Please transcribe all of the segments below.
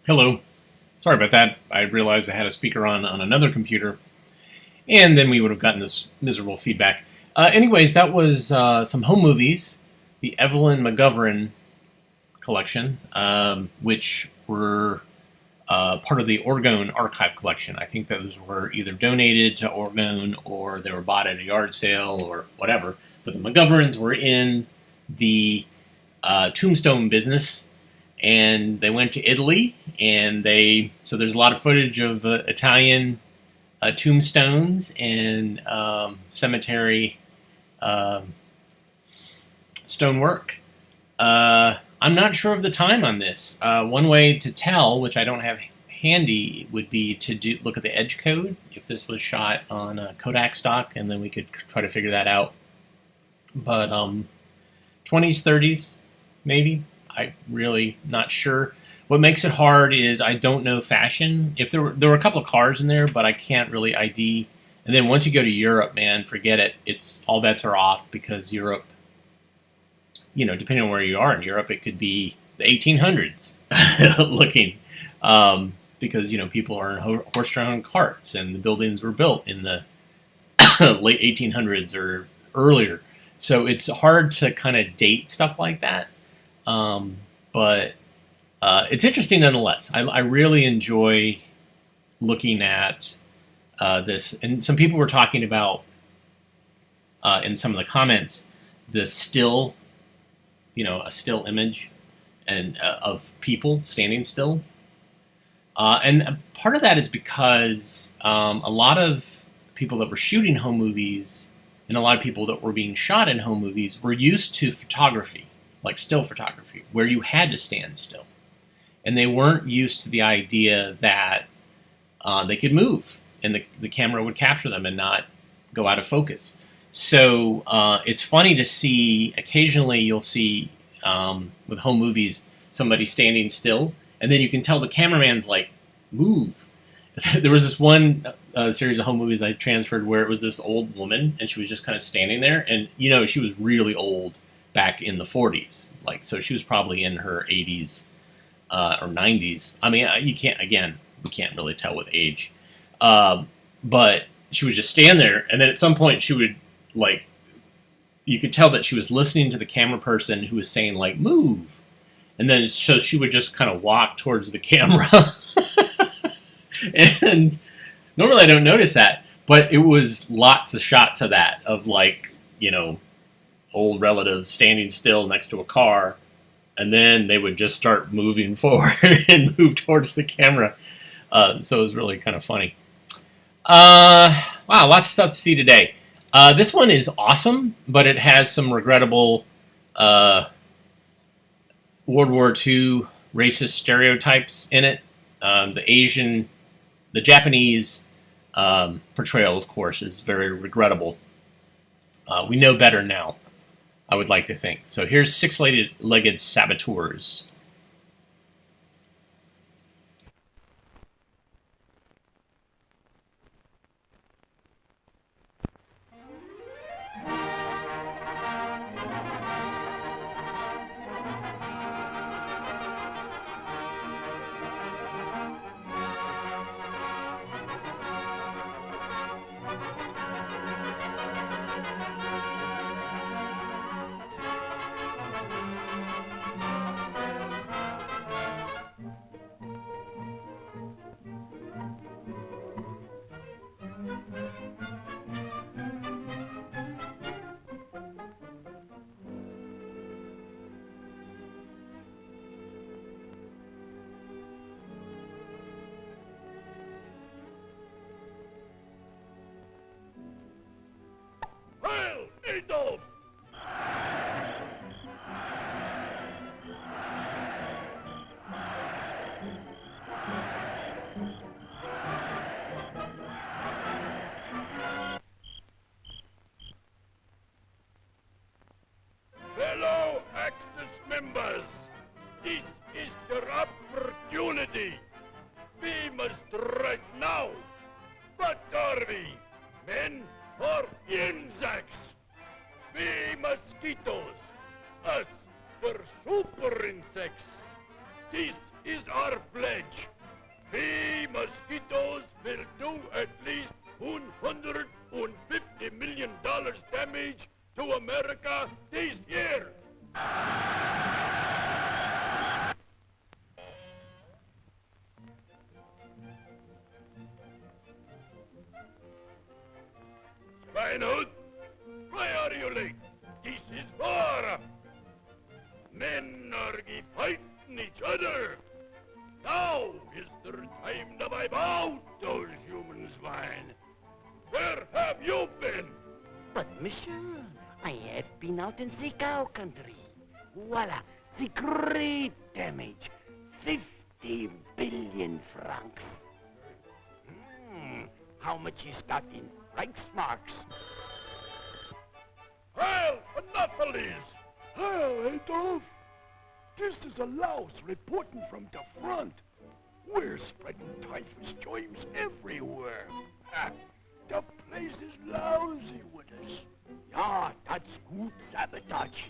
Hello. Sorry about that. I realized I had a speaker on another computer, and then we would have gotten this miserable feedback. Anyways, that was some home movies, the Evelyn McGovern collection, which were part of the Orgone Archive collection. I think those were either donated to Orgone or they were bought at a yard sale or whatever. But the McGoverns were in the tombstone business, and they went to Italy, and so there's a lot of footage of Italian tombstones and cemetery stonework. I'm not sure of the time on this. One way to tell, which I don't have handy, would be to look at the edge code, if this was shot on a Kodak stock, and then we could try to figure that out. But 20s, 30s, maybe. I'm really not sure. What makes it hard is I don't know fashion. If there were a couple of cars in there, but I can't really ID. And then once you go to Europe, man, forget it. It's all bets are off, because Europe, depending on where you are in Europe, it could be the 1800s looking, because people are in horse-drawn carts, and the buildings were built in the late 1800s or earlier. So it's hard to kind of date stuff like that. But it's interesting nonetheless. I really enjoy looking at this. And some people were talking about, in some of the comments, the still, a still image and of people standing still. And part of that is because a lot of people that were shooting home movies and a lot of people that were being shot in home movies were used to photography, like still photography, where you had to stand still. And they weren't used to the idea that they could move and the camera would capture them and not go out of focus. So it's funny to see, occasionally you'll see with home movies, somebody standing still, and then you can tell the cameraman's like, move. There was this one series of home movies I transferred where it was this old woman, and she was just kind of standing there, and she was really old back in the 40s, so she was probably in her 80s or 90s. I mean, we can't really tell with age, but she would just stand there, and then at some point she would you could tell that she was listening to the camera person who was saying move, and then so she would just kind of walk towards the camera. And normally I don't notice that, but it was lots of shots of that, of old relatives standing still next to a car, and then they would just start moving forward and move towards the camera. So it was really kind of funny. Wow, lots of stuff to see today. This one is awesome, but it has some regrettable World War II racist stereotypes in it. The Japanese portrayal, of course, is very regrettable. We know better now, I would like to think. So here's six-legged saboteurs. Heil Adolf! Fellow Axis members, this is your opportunity. We must strike now. What are we? Men or insects? We mosquitoes. Us, the super insects. This is our pledge. will do at least $150 million damage to America this year. Schweinhund, why are you late? This is war. Men are fighting each other. Now is the time to wipe out those human swine. Where have you been? But, monsieur, I have been out in the cow country. Voila, the great damage. 50 billion francs. How much is that in Reichsmarks? Well, enough of this. Well, Adolf, this is a louse reporting from the front. We're spreading typhus germs everywhere. The place is lousy with us. Yeah, that's good sabotage.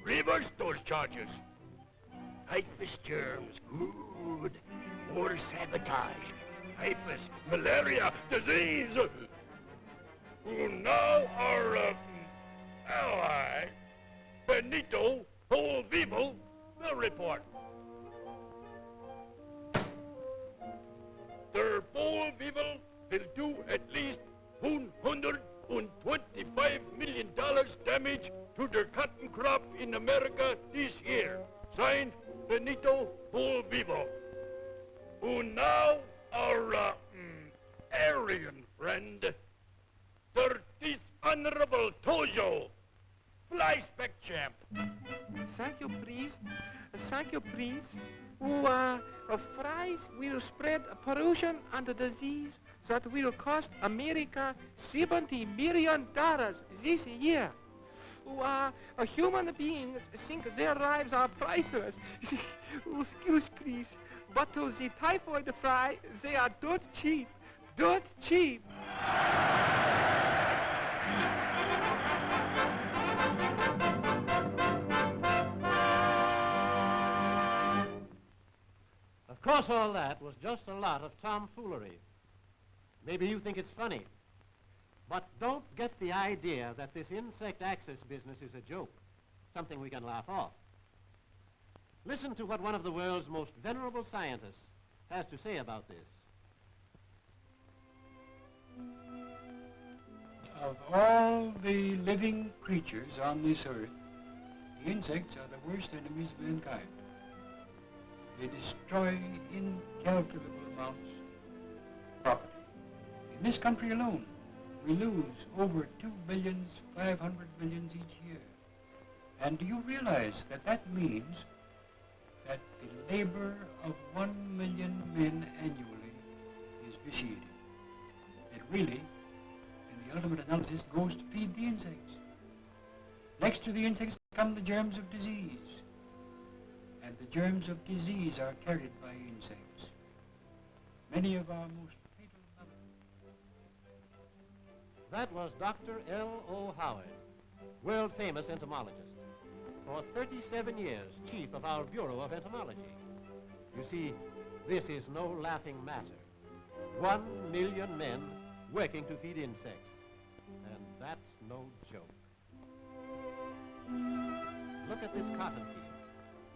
Reverse those charges. Typhus germs, good. More sabotage. Typhus, malaria, disease. Who now are ally, Benito Vivo, will report. Their Vivo will do at least $125 million damage to their cotton crop in America this year. Signed, Benito Vivo. Who now our Aryan friend, the dishonorable Tojo, fly spec champ. Thank you, please. Thank you, please. Fries will spread pollution and disease that will cost America $70 million this year. Human beings think their lives are priceless. Excuse, please. But to the typhoid fry, they are dirt cheap. Dirt cheap. Of course, all that was just a lot of tomfoolery. Maybe you think it's funny, but don't get the idea that this insect access business is a joke, something we can laugh off. Listen to what one of the world's most venerable scientists has to say about this. Of all the living creatures on this earth, the insects are the worst enemies of mankind. They destroy incalculable amounts of property. In this country alone, we lose over 2,500,000,000 each year. And do you realize that that means that the labor of 1,000,000 men annually is vitiated? It really, in the ultimate analysis, goes to feed the insects. Next to the insects come the germs of disease. And the germs of disease are carried by insects. Many of our most fatal maladies. That was Dr. L.O. Howard, world-famous entomologist. For 37 years, chief of our Bureau of Entomology. You see, this is no laughing matter. 1,000,000 men working to feed insects. And that's no joke. Look at this cotton field.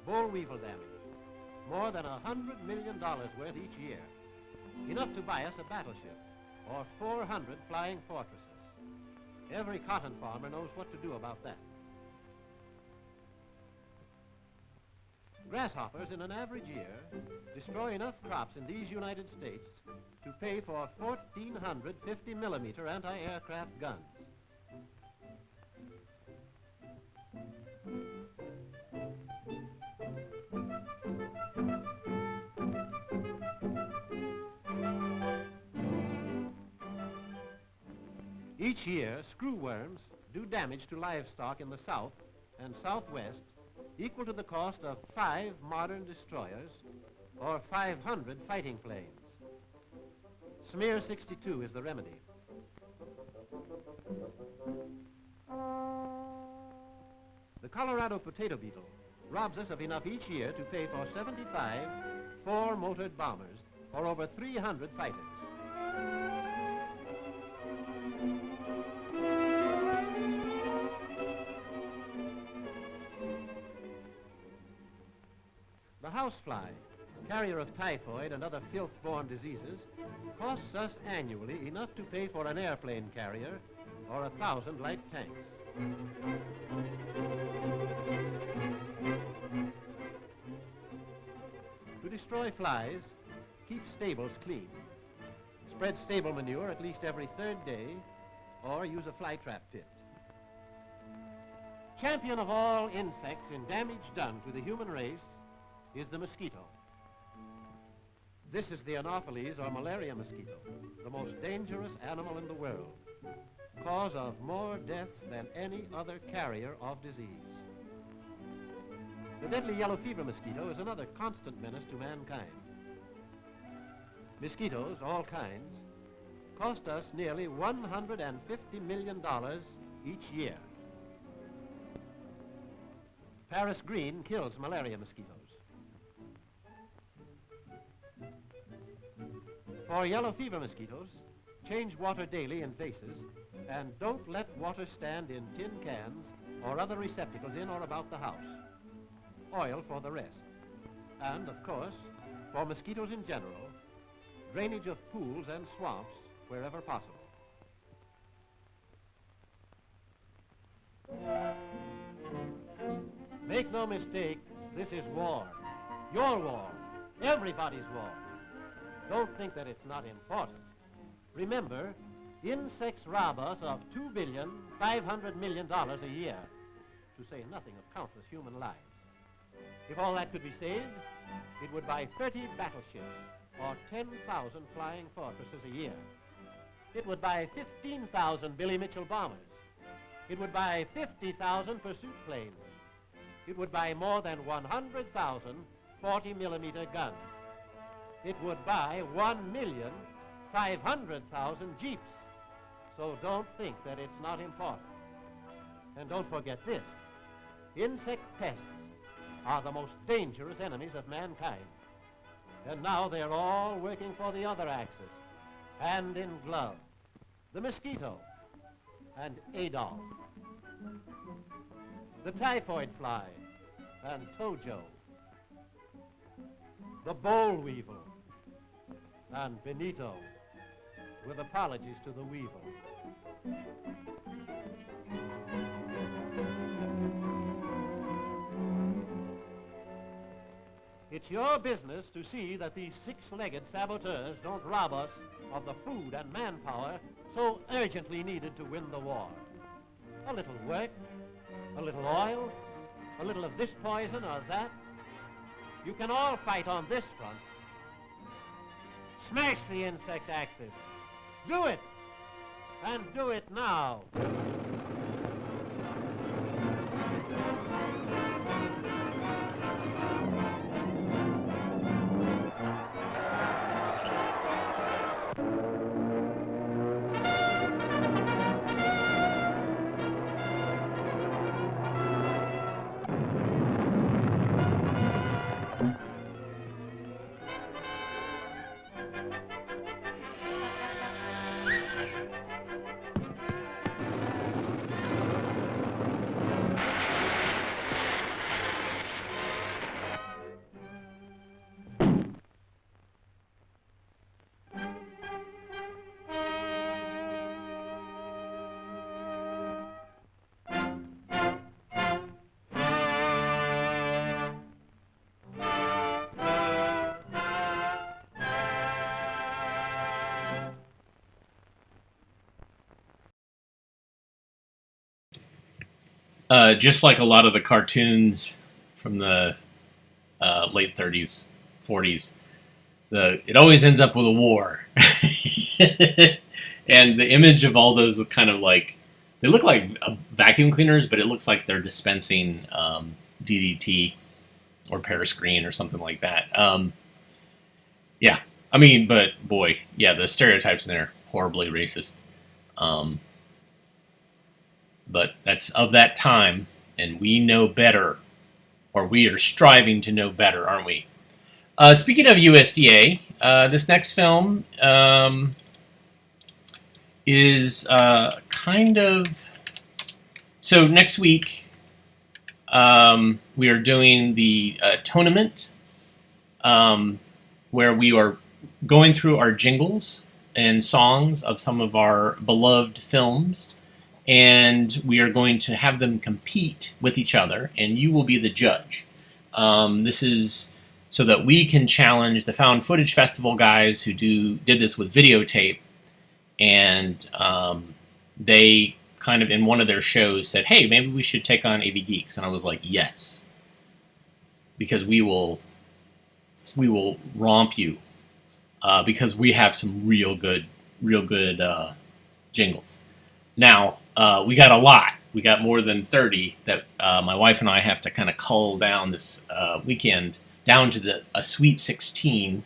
Boll weevil damage. More than $100 million worth each year. Enough to buy us a battleship or 400 flying fortresses. Every cotton farmer knows what to do about that. Grasshoppers in an average year destroy enough crops in these United States to pay for 1,400 50-millimeter anti-aircraft guns. Each year, screwworms do damage to livestock in the south and southwest equal to the cost of 5 modern destroyers or 500 fighting planes. Smear 62 is the remedy. The Colorado potato beetle robs us of enough each year to pay for 75 4-motored bombers or over 300 fighters. The housefly, carrier of typhoid and other filth-borne diseases, costs us annually enough to pay for an airplane carrier or 1,000 light tanks. To destroy flies, keep stables clean. Spread stable manure at least every third day, or use a fly trap pit. Champion of all insects in damage done to the human race is the mosquito. This is the Anopheles or malaria mosquito, the most dangerous animal in the world, cause of more deaths than any other carrier of disease. The deadly yellow fever mosquito is another constant menace to mankind. Mosquitoes, all kinds, cost us nearly $150 million each year. Paris green kills malaria mosquitoes. For yellow fever mosquitoes, change water daily in vases and don't let water stand in tin cans or other receptacles in or about the house. Oil for the rest. And, of course, for mosquitoes in general, drainage of pools and swamps wherever possible. Make no mistake, this is war. Your war. Everybody's war. Don't think that it's not important. Remember, insects rob us of $2,500,000,000 a year, to say nothing of countless human lives. If all that could be saved, it would buy 30 battleships or 10,000 flying fortresses a year. It would buy 15,000 Billy Mitchell bombers. It would buy 50,000 pursuit planes. It would buy more than 100,000 40-millimeter guns. It would buy 1,500,000 Jeeps. So don't think that it's not important. And don't forget this. Insect pests are the most dangerous enemies of mankind. And now they're all working for the other axis, hand in glove. The mosquito and Adolf. The typhoid fly and Tojo. The boll weevil and Benito, with apologies to the weevil. It's your business to see that these six-legged saboteurs don't rob us of the food and manpower so urgently needed to win the war. A little work, a little oil, a little of this poison or that. You can all fight on this front. Smash the insect axis. Do it! And do it now. Just like a lot of the cartoons from the late 30s, 40s, it always ends up with a war. And the image of all those look kind of like, they look like vacuum cleaners, but it looks like they're dispensing DDT or Paris green or something like that. Yeah, I mean, but boy, yeah, the stereotypes in there are horribly racist. But that's of that time, and we know better, or we are striving to know better, aren't we? Speaking of USDA, this next film is kind of... So next week, we are doing the tournament, where we are going through our jingles and songs of some of our beloved films, and we are going to have them compete with each other, and you will be the judge. This is so that we can challenge the Found Footage Festival guys who did this with videotape, and they kind of in one of their shows said, hey, maybe we should take on avgeeks, and I was like, yes, because we will romp you, because we have some real good jingles. Now, we got a lot. We got more than 30 that my wife and I have to kind of cull down this weekend down to a sweet 16,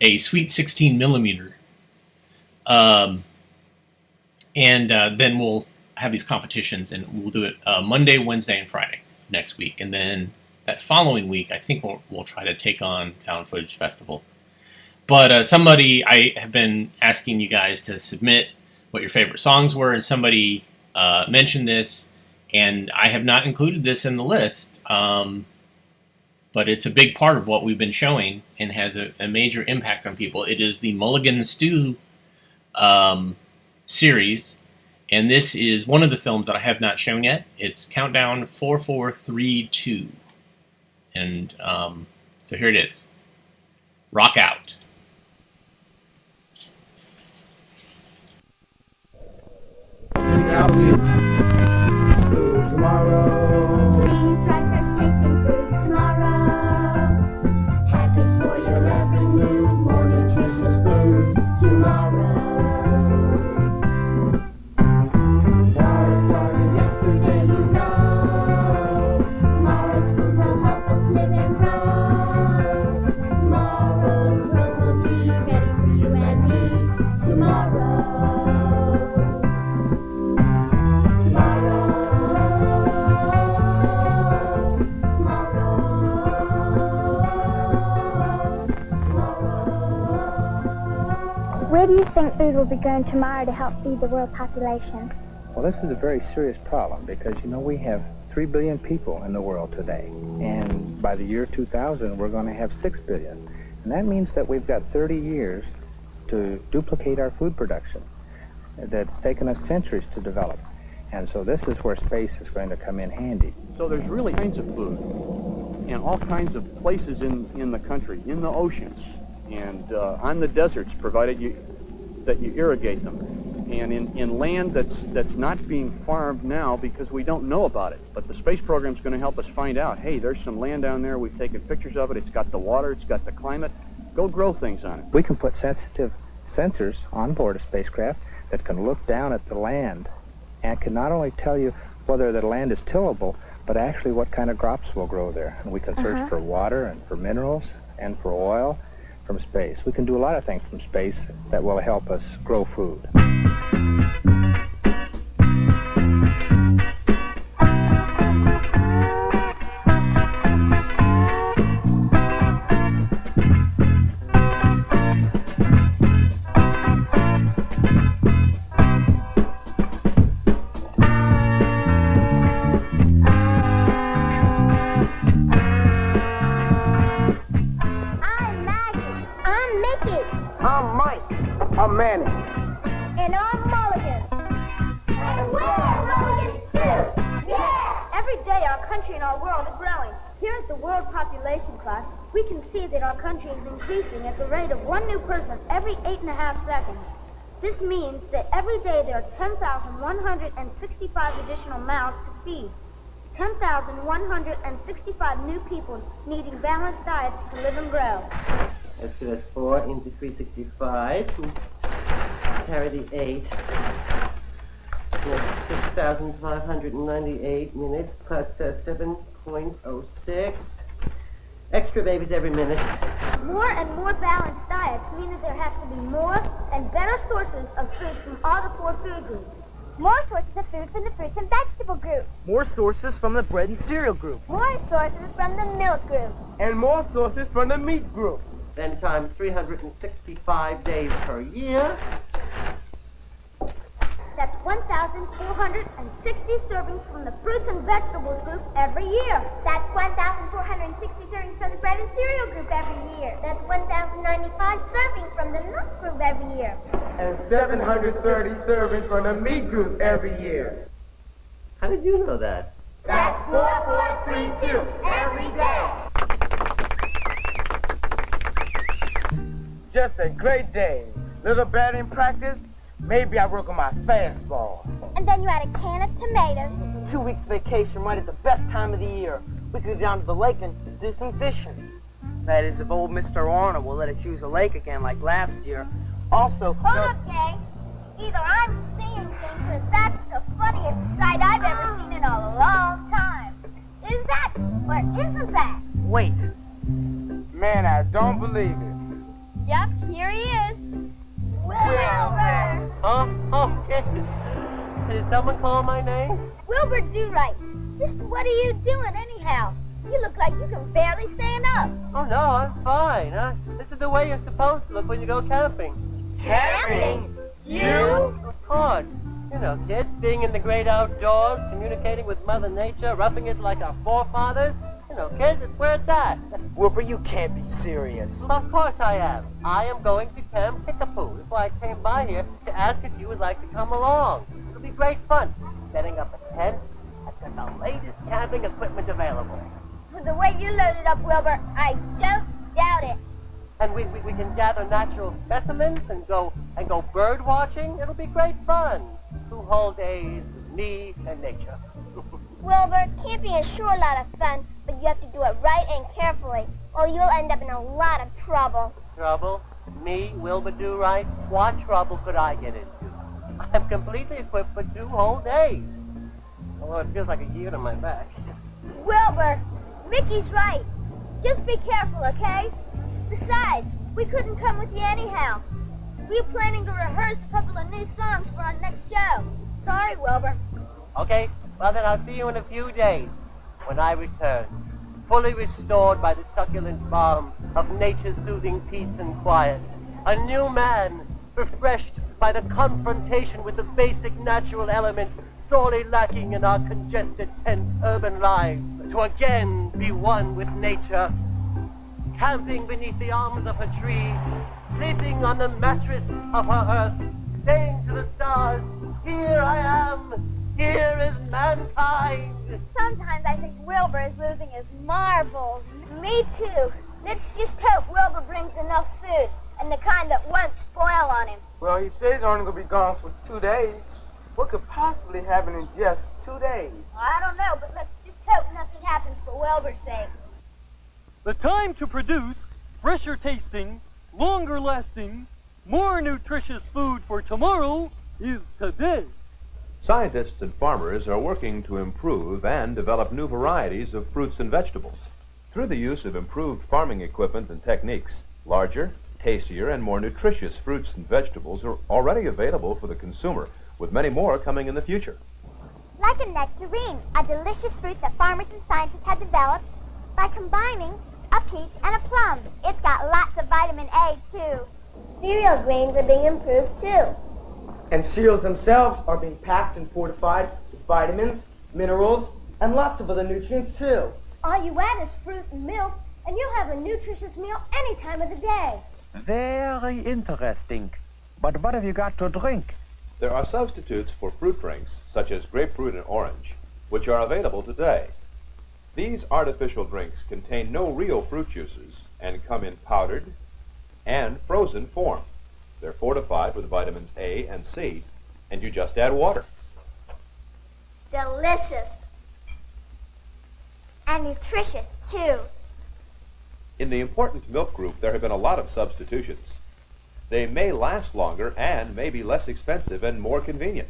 a sweet 16 millimeter. And then we'll have these competitions, and we'll do it Monday, Wednesday, and Friday next week. And then that following week, I think we'll try to take on Found Footage Festival. But I have been asking you guys to submit what your favorite songs were, and somebody mentioned this, and I have not included this in the list, but it's a big part of what we've been showing and has a major impact on people. It is the Mulligan Stew series, and this is one of the films that I have not shown yet. It's Countdown 4432, and so here it is. Rock out. Where do you think food will be going tomorrow to help feed the world population? Well, this is a very serious problem because, you know, we have 3 billion people in the world today. And by the year 2000, we're going to have 6 billion. And that means that we've got 30 years to duplicate our food production. That's taken us centuries to develop. And so this is where space is going to come in handy. So there's really kinds of food in all kinds of places in the country, in the oceans, and on the deserts, provided that you irrigate them, and in land that's not being farmed now because we don't know about it. But the space program's going to help us find out, hey, there's some land down there, we've taken pictures of it, it's got the water, it's got the climate, go grow things on it. We can put sensitive sensors on board a spacecraft that can look down at the land and can not only tell you whether the land is tillable, but actually what kind of crops will grow there. And we can search for water and for minerals and for oil from space. We can do a lot of things from space that will help us grow food. I'm Mike. I'm Manny. And I'm Mulligan. And we're Mulligan Stew. Yeah! Every day our country and our world are growing. Here at the World Population Clock, we can see that our country is increasing at the rate of one new person every 8.5 seconds. This means that every day there are 10,165 additional mouths to feed. 10,165 new people needing balanced diets to live and grow. Let's do that 4 into 365. Carry the 8. 6,598 minutes plus 7.06. Extra babies every minute. More and more balanced diets mean that there has to be more and better sources of food from all the 4 food groups. More sources of food from the fruits and vegetable group. More sources from the bread and cereal group. More sources from the milk group. And more sources from the meat group. Then times 365 days per year. 1,460 servings from the fruits and vegetables group every year. That's 1,460 servings from the bread and cereal group every year. That's 1,095 servings from the nut group every year. And 730 servings from the meat group every year. How did you know that? That's 4,432 every day. Just a great day. Little batting practice. Maybe I work on my fastball. And then you add a can of tomatoes. 2 weeks vacation right at the best time of the year. We could go down to the lake and do some fishing. That is, if old Mr. Arnold will let us use the lake again like last year. Also... Hold up, gang. Either I'm seeing things or that's the funniest sight I've ever seen in a long time. Is that or isn't that? Wait. Man, I don't believe it. Yep, here he is. Wilbur! Oh, okay. Did someone call my name? Wilbur Do-Right. Just what are you doing anyhow? You look like you can barely stand up. Oh, no, I'm fine. This is the way you're supposed to look when you go camping. Camping? You? Of course. You know, kids, being in the great outdoors, communicating with Mother Nature, roughing it like our forefathers. You know, kids, it's where it's at. Wilbur, you can't be serious. Of course I am. I am going to Camp Kickapoo. That's why I came by here to ask if you would like to come along. It'll be great fun. Setting up a tent. I've got the latest camping equipment available. With the way you loaded up, Wilbur, I don't doubt it. And we can gather natural specimens and go bird watching. It'll be great fun. 2 whole days with me and nature. Wilbur, camping is sure a lot of fun, but you have to do it right and carefully, or you'll end up in a lot of trouble. Trouble? Me, Wilbur Do-Right? What trouble could I get into? I'm completely equipped for 2 whole days. Although it feels like a year to my back. Wilbur, Mickey's right. Just be careful, okay? Besides, we couldn't come with you anyhow. We were planning to rehearse a couple of new songs for our next show. Sorry, Wilbur. Okay, well then I'll see you in a few days when I return, fully restored by the succulent balm of nature's soothing peace and quiet. A new man, refreshed by the confrontation with the basic natural elements sorely lacking in our congested, tense urban lives, to again be one with nature. Camping beneath the arms of her tree, sleeping on the mattress of her earth, saying to the stars, here I am, here is mankind. Sometimes I think Wilbur is losing his marbles. Me too. Let's just hope Wilbur brings enough food, and the kind that won't spoil on him. Well, he says he's only going to be gone for 2 days. What could possibly happen in just 2 days? I don't know, but let's just hope nothing happens for Wilbur's sake. The time to produce fresher tasting, longer lasting, more nutritious food for tomorrow is today. Scientists and farmers are working to improve and develop new varieties of fruits and vegetables. Through the use of improved farming equipment and techniques, larger, tastier, and more nutritious fruits and vegetables are already available for the consumer, with many more coming in the future. Like a nectarine, a delicious fruit that farmers and scientists have developed by combining a peach and a plum. It's got lots of vitamin A, too. Cereal grains are being improved, too. And cereals themselves are being packed and fortified with vitamins, minerals, and lots of other nutrients, too. All you add is fruit and milk, and you'll have a nutritious meal any time of the day. Very interesting. But what have you got to drink? There are substitutes for fruit drinks, such as grapefruit and orange, which are available today. These artificial drinks contain no real fruit juices and come in powdered and frozen form. They're fortified with vitamins A and C, and you just add water. Delicious. And nutritious, too. In the important milk group, there have been a lot of substitutions. They may last longer and may be less expensive and more convenient.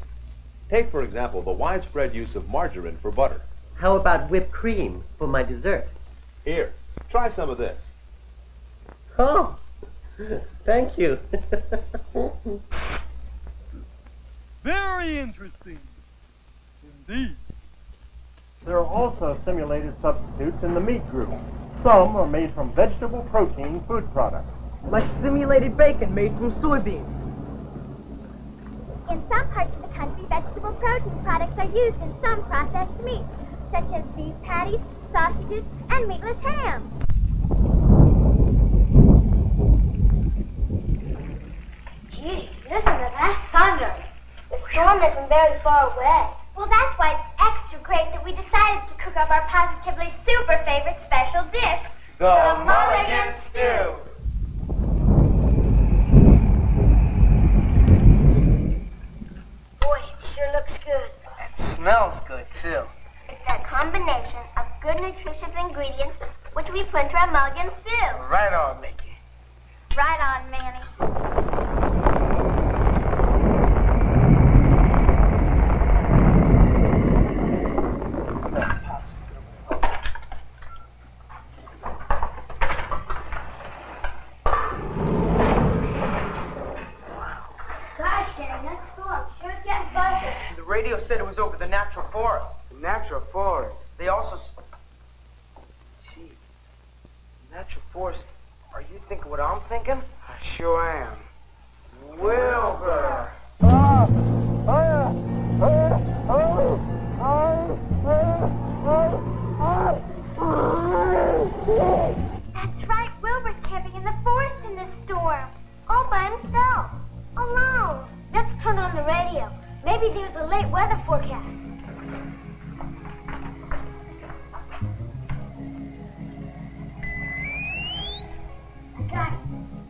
Take, for example, the widespread use of margarine for butter. How about whipped cream for my dessert? Here, try some of this. Oh, thank you. Very interesting. Indeed. There are also simulated substitutes in the meat group. Some are made from vegetable protein food products. Like simulated bacon made from soybeans. In some parts of the country, vegetable protein products are used in some processed meats, such as beef patties, sausages, and meatless ham. Gee, listen to that thunder. The storm isn't very far away. Well, that's why it's extra great that we decided to cook up our positively super favorite special dish. The Mulligan Stew. Boy, it sure looks good. It smells good, too. It's a combination of good nutritious ingredients which we put into our Mulligan Stew. Right on, Mickey. Right on, Manny. Gosh, Danny, that storm sure is getting buzzing. The radio said it was over the natural forest. The natural forest? They also... Gee, natural forest, are you thinking what I'm thinking? I sure am. Wilbur! That's right, Wilbur's camping in the forest in this storm. All by himself. Alone. Let's turn on the radio. Maybe there's a late weather forecast. I got it.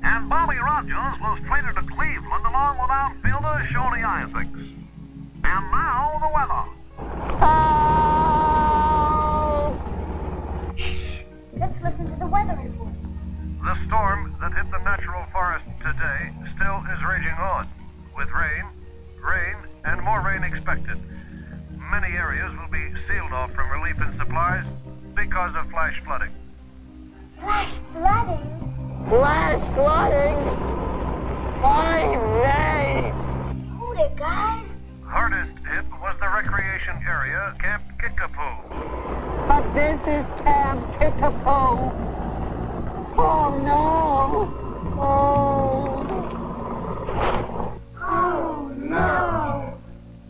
And Bobby Rogers was traded to Cleveland along with outfielder Shorty Isaacs. And now the weather. Let's listen to the weather report. The storm that hit the natural forest today still is raging on, with rain, and more rain expected. Many areas will be sealed off from relief and supplies because of flash flooding. Flash flooding? Flash flooding? Fine day! Hold it, guys. Hardest hit was the recreation area, Camp Kickapoo. But this is Camp Kickapoo. Oh, no. Oh, no.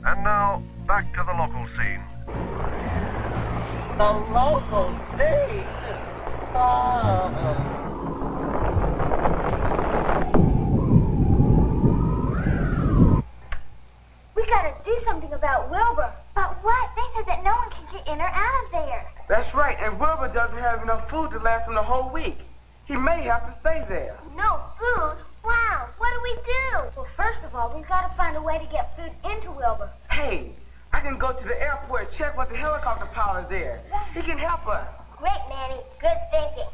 And now, back to the local scene. The local scene? We gotta do something about Wilbur. But what? They said that no one can get in or out of there. That's right, and Wilbur doesn't have enough food to last him the whole week. He may have to stay there. No food? Wow, what do we do? Well, first of all, we've got to find a way to get food into Wilbur. Hey, I can go to the airport and check with the helicopter pilot there. He can help us. Great, Manny. Good thinking.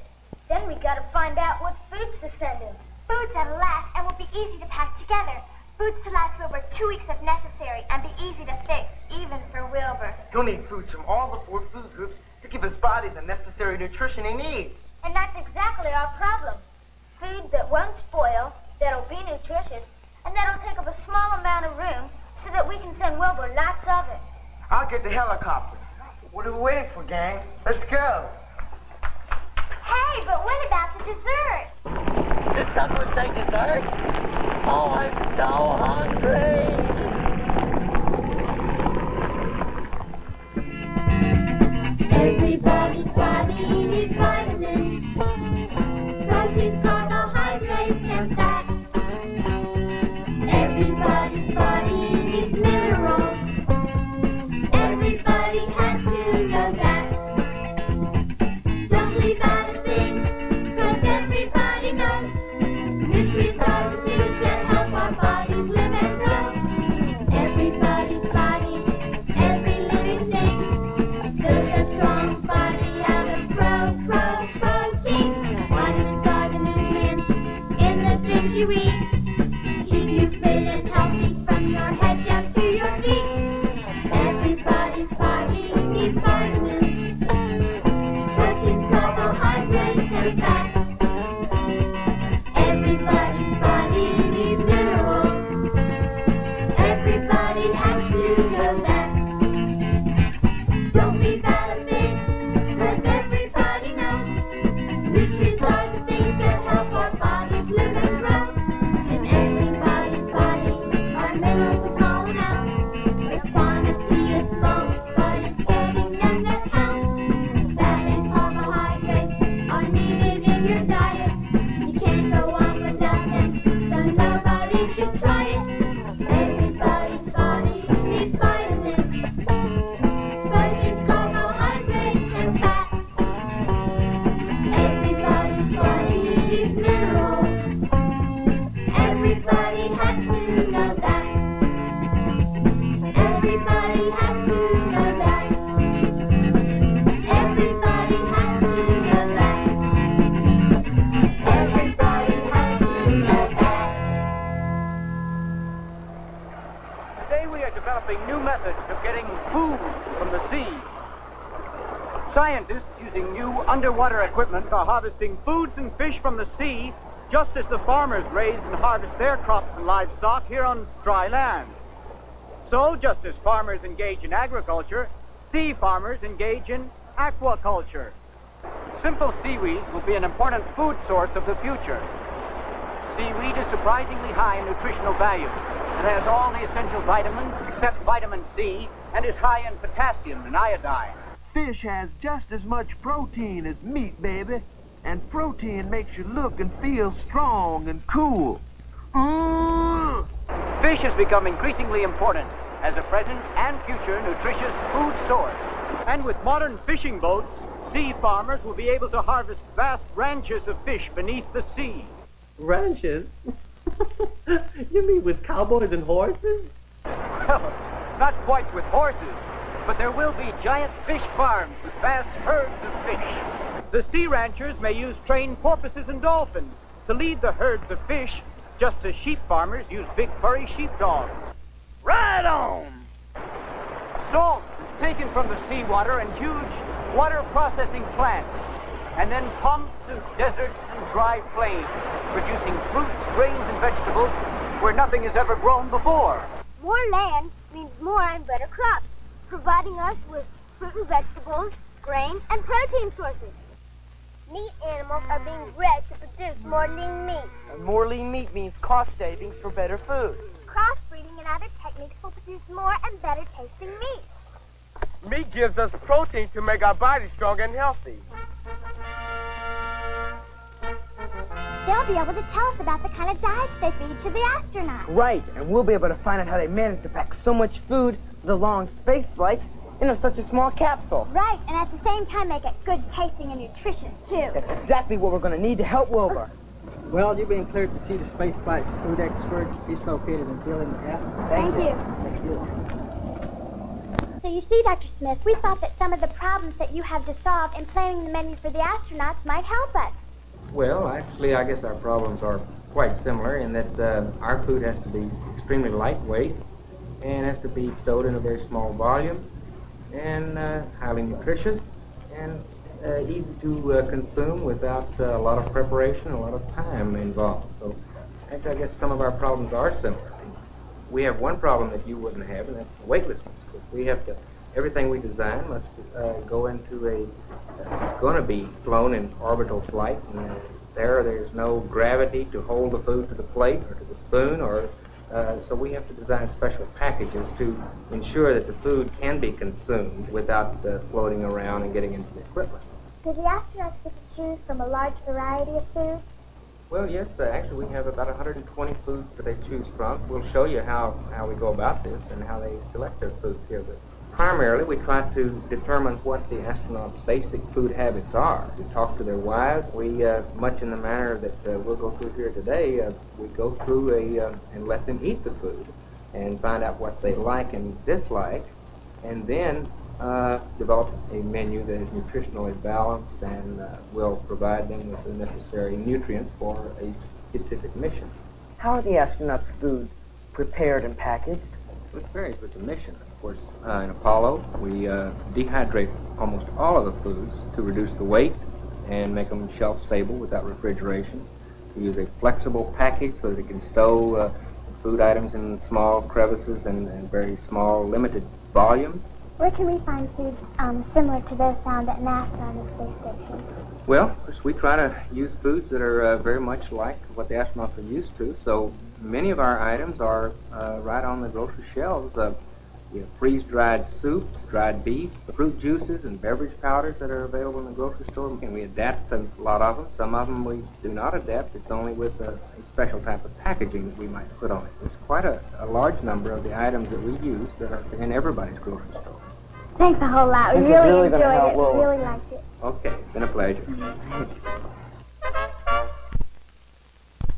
Then we got to find out what foods to send him. Foods that'll last and will be easy to pack together. Foods to last Wilbur 2 weeks if necessary and be easy to fix, even for Wilbur. He'll need foods from all the 4 food groups to give his body the necessary nutrition he needs. And that's exactly our problem. Food that won't spoil, that'll be nutritious, and that'll take up a small amount of room so that we can send Wilbur lots of it. I'll get the helicopter. What are we waiting for, gang? Let's go. Hey, but what about the dessert? Did someone say dessert? Oh, I'm so hungry. Everybody's body needs vitamins, proteins, carbohydrates, and fats. Everybody's body needs minerals. Everybody has to know that. Don't leave out a thing, 'cause everybody knows nutrients are the things that help our bodies live and grow. Everybody has to know that. Everybody has to know that. Everybody has to know that. Everybody has to know that. Today we are developing new methods of getting food from the sea. Scientists using new underwater equipment are harvesting foods and fish from the sea just as the farmers raise and harvest their crops and livestock here on dry land. So, just as farmers engage in agriculture, sea farmers engage in aquaculture. Simple seaweed will be an important food source of the future. Seaweed is surprisingly high in nutritional value. It has all the essential vitamins except vitamin C and is high in potassium and iodine. Fish has just as much protein as meat, baby. And protein makes you look and feel strong and cool. Fish has become increasingly important as a present and future nutritious food source. And with modern fishing boats, sea farmers will be able to harvest vast ranches of fish beneath the sea. Ranches? You mean with cowboys and horses? Well, not quite with horses, but there will be giant fish farms with vast herds of fish. The sea ranchers may use trained porpoises and dolphins to lead the herds of fish, just as sheep farmers use big furry sheepdogs. Right on! Salt is taken from the seawater in huge water processing plants, and then pumped through deserts and dry plains, producing fruits, grains, and vegetables where nothing has ever grown before. More land means more and better crops, providing us with fruit and vegetables, grain, and protein sources. Meat animals are being bred to produce more lean meat. And more lean meat means cost savings for better food. Crossbreeding and other techniques will produce more and better tasting meat. Meat gives us protein to make our bodies strong and healthy. They'll be able to tell us about the kind of diets they feed to the astronauts. Right, and we'll be able to find out how they manage to pack so much food for the long space flights in such a small capsule. Right, and at the same time make it good tasting and nutritious, too. That's exactly what we're going to need to help Wilbur. Well, you've been cleared to see the space flight food experts dislocated in building F. Thank you. Thank you. So you see, Dr. Smith, we thought that some of the problems that you have to solve in planning the menu for the astronauts might help us. Well, actually, I guess our problems are quite similar in that our food has to be extremely lightweight and has to be stowed in a very small volume and highly nutritious and easy to consume without a lot of preparation, a lot of time involved. So actually, I guess some of our problems are similar. We have one problem that you wouldn't have, and that's weightlessness. We have to, everything we design must go into it's going to be flown in orbital flight, and there's no gravity to hold the food to the plate or to the spoon, or so we have to design special packages to ensure that the food can be consumed without floating around and getting into the equipment. Do the astronauts get to choose from a large variety of food? Well, yes, actually we have about 120 foods that they choose from. We'll show you how we go about this and how they select their foods here. But primarily, we try to determine what the astronauts' basic food habits are. We talk to their wives. We, much in the manner that we'll go through here today, we go through and let them eat the food and find out what they like and dislike, and then develop a menu that is nutritionally balanced and will provide them with the necessary nutrients for a specific mission. How are the astronauts' food prepared and packaged? It varies with the mission. Of course, in Apollo, we dehydrate almost all of the foods to reduce the weight and make them shelf-stable without refrigeration. We use a flexible package so that it can stow food items in small crevices and very small, limited volumes. Where can we find food similar to those found at NASA on the space station? Well, of course, we try to use foods that are very much like what the astronauts are used to, so many of our items are right on the grocery shelves. We have freeze-dried soups, dried beef, fruit juices, and beverage powders that are available in the grocery store. And we adapt a lot of them. Some of them we do not adapt. It's only with a special type of packaging that we might put on it. There's quite a large number of the items that we use that are in everybody's grocery store. Thanks a whole lot. We really enjoyed it. We really liked it. Okay, it's been a pleasure.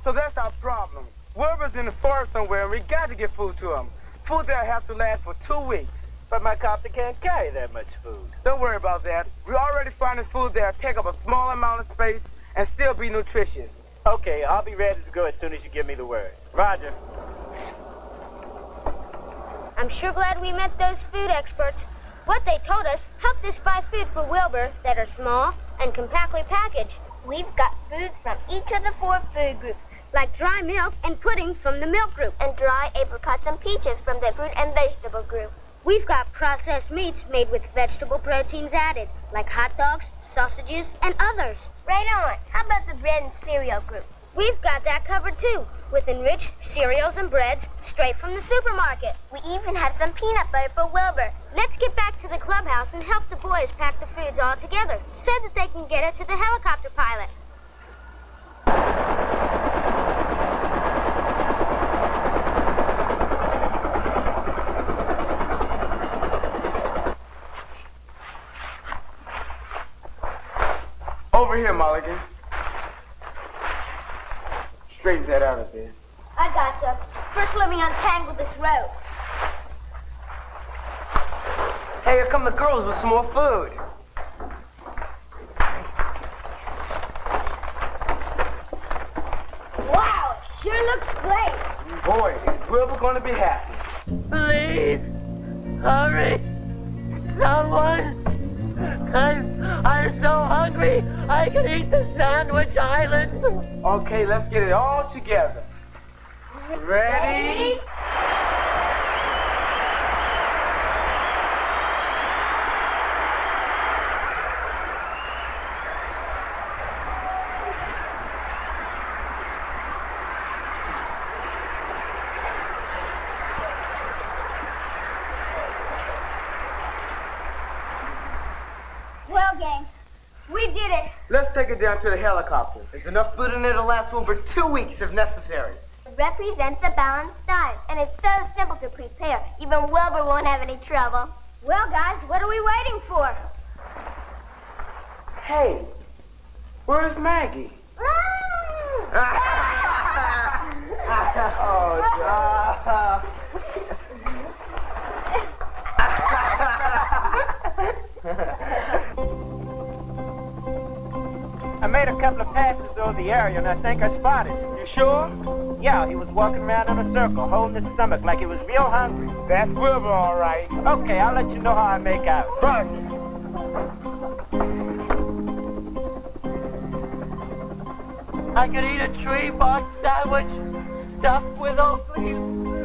So that's our problem. Wilbur's in the forest somewhere, and we got to get food to him. Food there has to last for 2 weeks. But my copter can't carry that much food. Don't worry about that. We already found food there take up a small amount of space and still be nutritious. Okay, I'll be ready to go as soon as you give me the word. Roger. I'm sure glad we met those food experts. What they told us helped us buy food for Wilbur that are small and compactly packaged. We've got food from each of the 4 food groups, like dry milk and pudding from the milk group, and dry apricots and peaches from the fruit and vegetable group. We've got processed meats made with vegetable proteins added, like hot dogs, sausages, and others. Right on. How about the bread and cereal group? We've got that covered too, with enriched cereals and breads straight from the supermarket. We even have some peanut butter for Wilbur. Let's get back to the clubhouse and help the boys pack the foods all together so that they can get it to the helicopter pilot. Over here, Mulligan. Straighten that out a bit. I gotcha. First, let me untangle this rope. Hey, here come the girls with some more food. Wow, it sure looks great. Boy, is Wilbur going to be happy. Please, hurry. Someone. I'm so hungry, I could eat the sandwich island. Okay, let's get it all together. Ready? Well, gang, we did it. Let's take it down to the helicopter. There's enough food in there to last over 2 weeks if necessary. It represents a balanced diet, and it's so simple to prepare. Even Wilbur won't have any trouble. Well, guys, what are we waiting for? Hey, where's Maggie? I made a couple of passes over the area, and I think I spotted him. You sure? Yeah, he was walking around in a circle, holding his stomach like he was real hungry. That's Wilbur, all right. Okay, I'll let you know how I make out. Right. I could eat a tree bark sandwich stuffed with oak leaves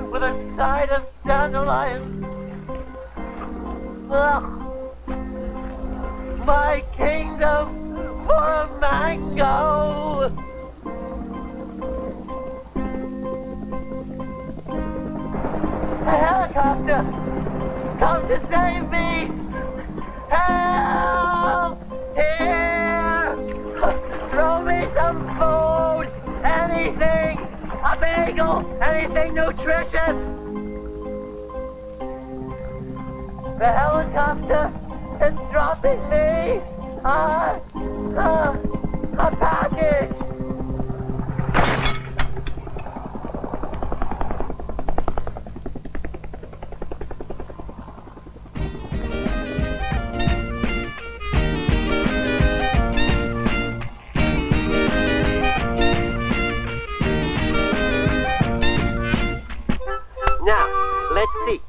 with a side of dandelion. Ugh. My kingdom for a mango. A helicopter, come to save me. Help! Here! Throw me some food, anything, a bagel, anything nutritious. The helicopter is dropping me. A package. Now, let's see.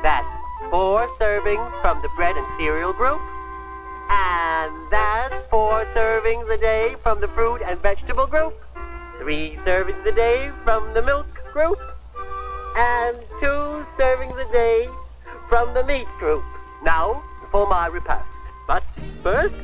That's 4 servings from the bread and cereal group. And that's 4 servings a day from the fruit and vegetable group. 3 servings a day from the milk group. And 2 servings a day from the meat group. Now, for my repast. But first...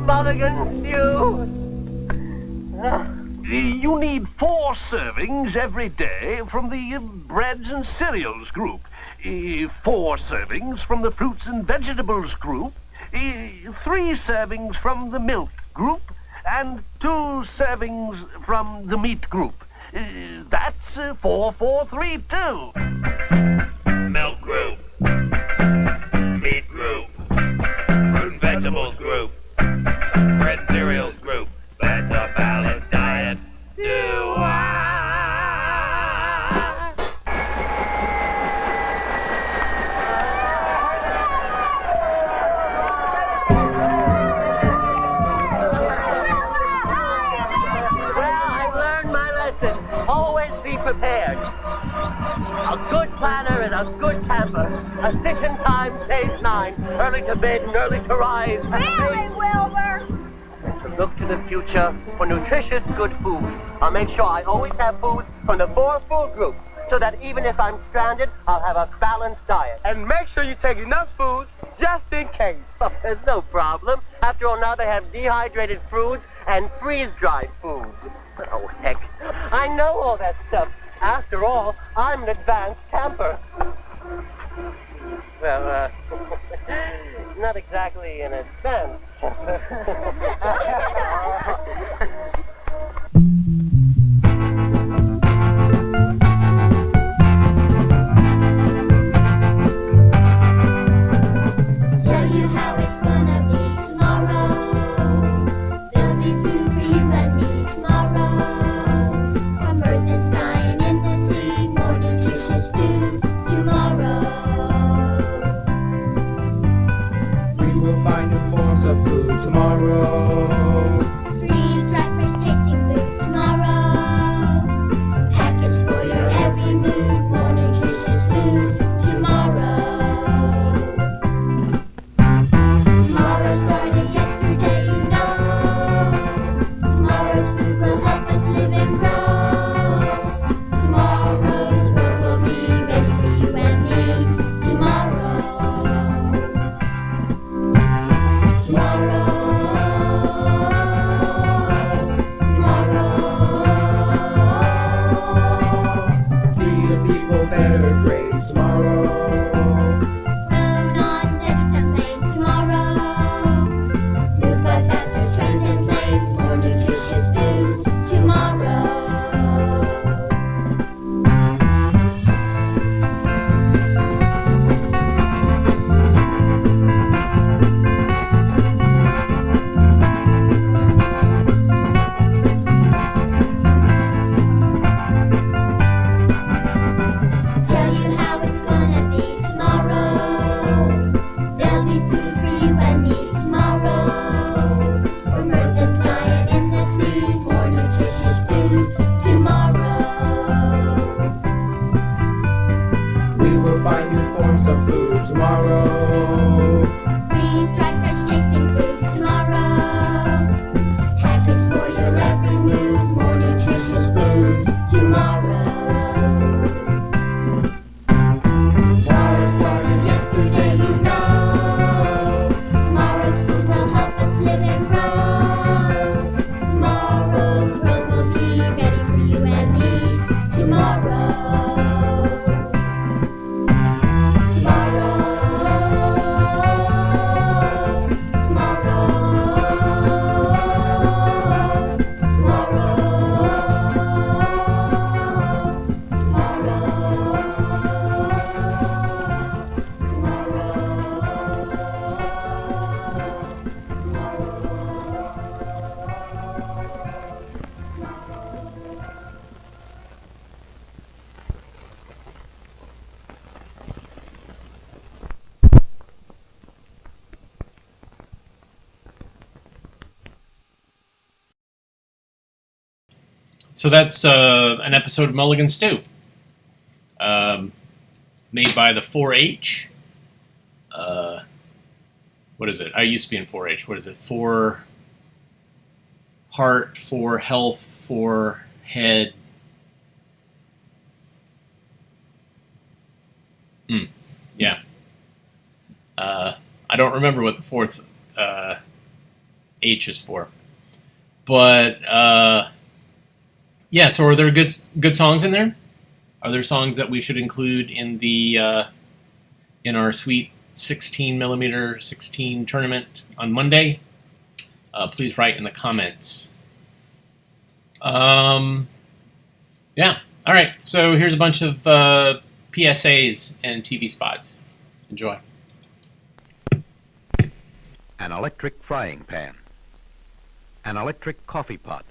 Mulligan Stew. You need 4 servings every day from the breads and cereals group. 4 servings from the fruits and vegetables group. 3 servings from the milk group. And 2 servings from the meat group. That's 4, 4, 3, 2. Milk group. Meat group. Fruit and vegetables group. Bread and cereals group. That's a balanced diet. Do I? Always be prepared. A good planner and a good camper. A station time saves 9. Early to bed and early to rise. Really, Wilbur? To look to the future for nutritious good food. I'll make sure I always have food from the 4 food groups, so that even if I'm stranded, I'll have a balanced diet. And make sure you take enough food just in case. Oh, there's no problem. After all, now they have dehydrated foods and freeze-dried foods. Oh, heck. I know all that stuff. After all, I'm an advanced camper. Well, not exactly an advanced camper. Show you how it's gonna be tomorrow. There'll be food for you and me tomorrow. From earth and sky and in the sea, more nutritious food tomorrow. We will find new forms of food tomorrow. Freeze-dried, fresh tasting food tomorrow. Packaged for your every mood, more nutritious food tomorrow. Tomorrow started yesterday, you know. Tomorrow's food will help us live and grow. Tomorrow's world will be ready for you and me. Tomorrow. Tomorrow. Feed the people better grades tomorrow. Grown on distant plains tomorrow. Moved by faster trains and planes, more nutritious food tomorrow. Show you how it's gonna be tomorrow. There'll be food for you and me tomorrow. From earth and sky and in the sea, more nutritious food tomorrow. We will find new forms of food tomorrow. Freeze-dried, fresh tasting food tomorrow. Packaged for your every mood, more nutritious food tomorrow. Tomorrow started yesterday, you know. Tomorrow's food will help us live and grow. Tomorrow's world will be ready for you and me. Tomorrow. Tomorrow. So that's an episode of Mulligan Stew, made by the 4-H. What is it? I used to be in 4-H. What is it? 4 heart, 4 health, 4 head. Yeah. I don't remember what the 4th H is for. But yeah, so are there good songs in there? Are there songs that we should include in the in our sweet 16mm 16 tournament on Monday? Please write in the comments. Yeah. All right. So here's a bunch of PSAs and TV spots. Enjoy. An electric frying pan. An electric coffee pot.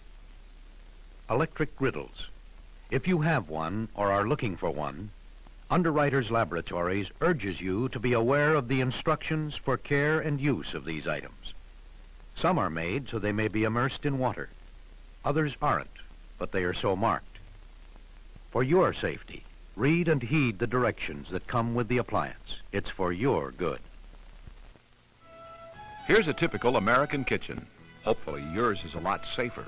Electric griddles. If you have one or are looking for one, Underwriters Laboratories urges you to be aware of the instructions for care and use of these items. Some are made so they may be immersed in water. Others aren't, but they are so marked. For your safety, read and heed the directions that come with the appliance. It's for your good. Here's a typical American kitchen. Hopefully yours is a lot safer.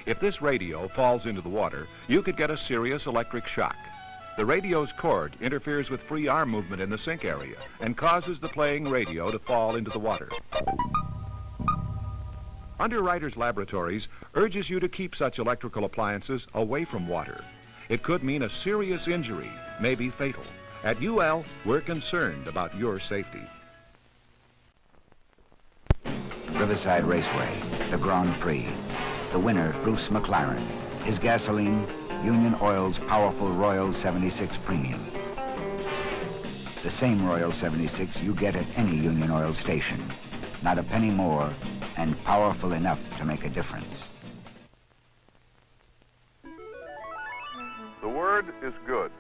If this radio falls into the water, you could get a serious electric shock. The radio's cord interferes with free arm movement in the sink area and causes the playing radio to fall into the water. Underwriters Laboratories urges you to keep such electrical appliances away from water. It could mean a serious injury, maybe fatal. At UL, we're concerned about your safety. Riverside Raceway, the Grand Prix. The winner, Bruce McLaren. His gasoline, Union Oil's powerful Royal 76 Premium. The same Royal 76 you get at any Union Oil station. Not a penny more, and powerful enough to make a difference. The word is good.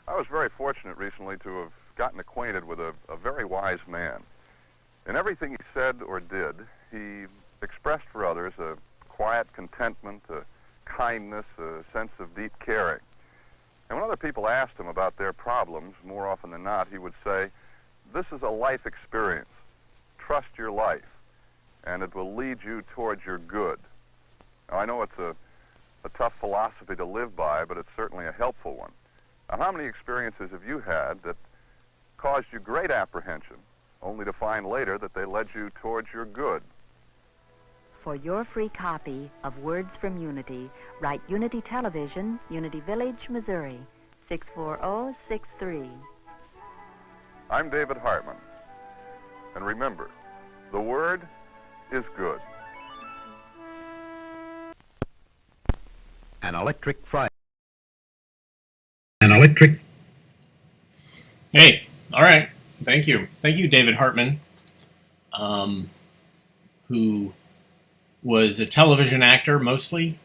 I was very fortunate recently to have gotten acquainted with a very wise man. In everything he said or did, he expressed for others a quiet contentment, a kindness, a sense of deep caring. And when other people asked him about their problems, more often than not, he would say, "This is a life experience. Trust your life, and it will lead you towards your good." Now, I know it's a tough philosophy to live by, but it's certainly a helpful one. Now, how many experiences have you had that caused you great apprehension, only to find later that they led you towards your good? For your free copy of Words from Unity, write Unity Television, Unity Village, Missouri, 64063. I'm David Hartman. And remember, the word is good. An electric fry. An electric. Hey, all right. Thank you. Thank you, David Hartman, who was a television actor mostly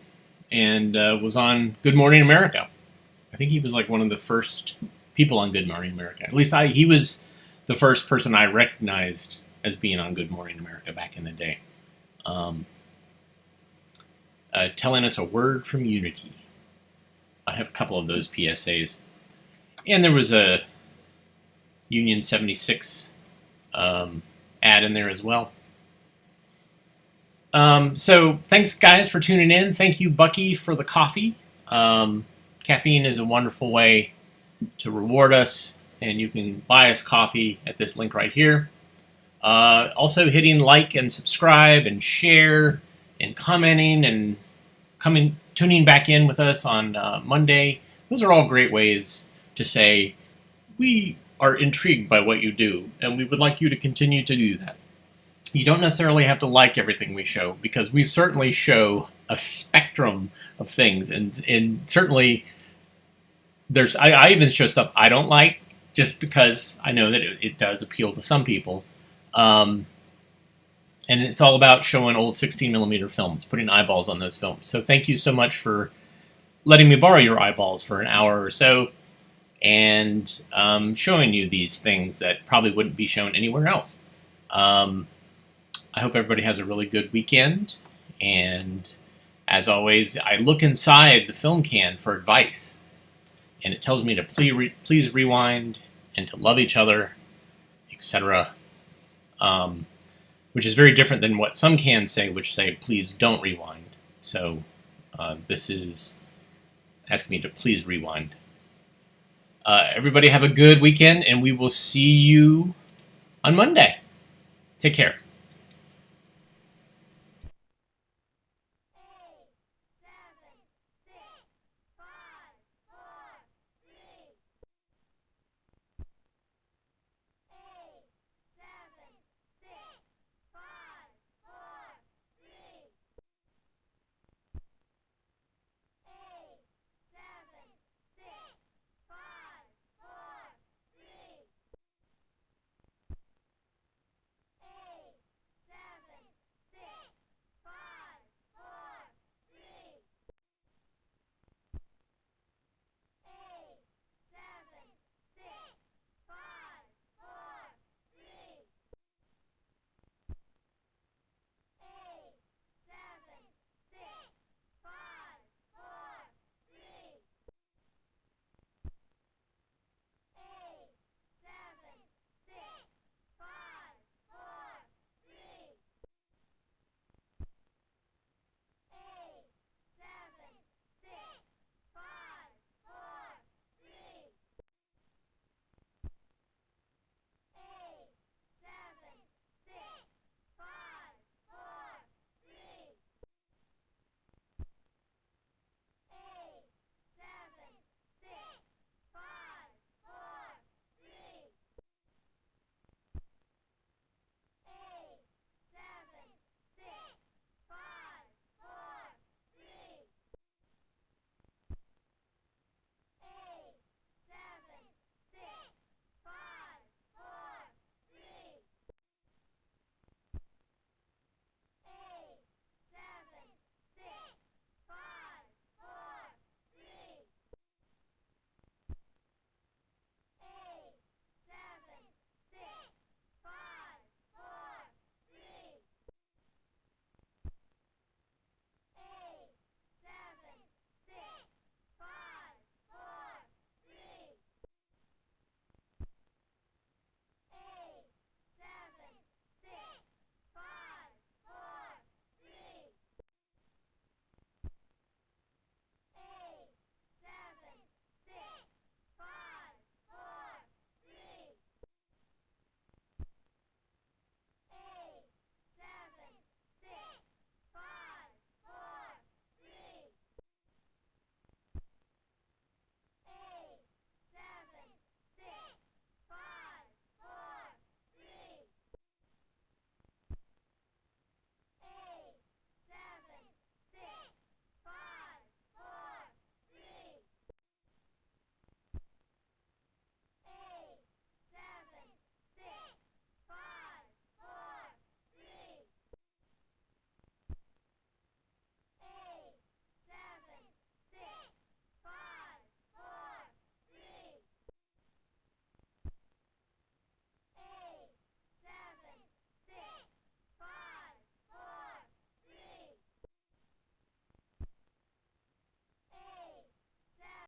and was on Good Morning America. I think he was like one of the first people on Good Morning America. At least he was the first person I recognized as being on Good Morning America back in the day. Telling us a word from Unity. I have a couple of those PSAs. And there was a Union 76 ad in there as well. So thanks, guys, for tuning in. Thank you, Bucky, for the coffee. Caffeine is a wonderful way to reward us, and you can buy us coffee at this link right here. Also hitting like and subscribe and share and commenting and tuning back in with us on Monday. Those are all great ways to say we are intrigued by what you do, and we would like you to continue to do that. You don't necessarily have to like everything we show, because we certainly show a spectrum of things, and certainly I even show stuff I don't like just because I know that it does appeal to some people. And it's all about showing old 16mm films, putting eyeballs on those films. So thank you so much for letting me borrow your eyeballs for an hour or so and showing you these things that probably wouldn't be shown anywhere else. I hope everybody has a really good weekend. And as always, I look inside the film can for advice. And it tells me to please rewind and to love each other, etc. Which is very different than what some cans say, which say, please don't rewind. So this is asking me to please rewind. Everybody have a good weekend, and we will see you on Monday. Take care.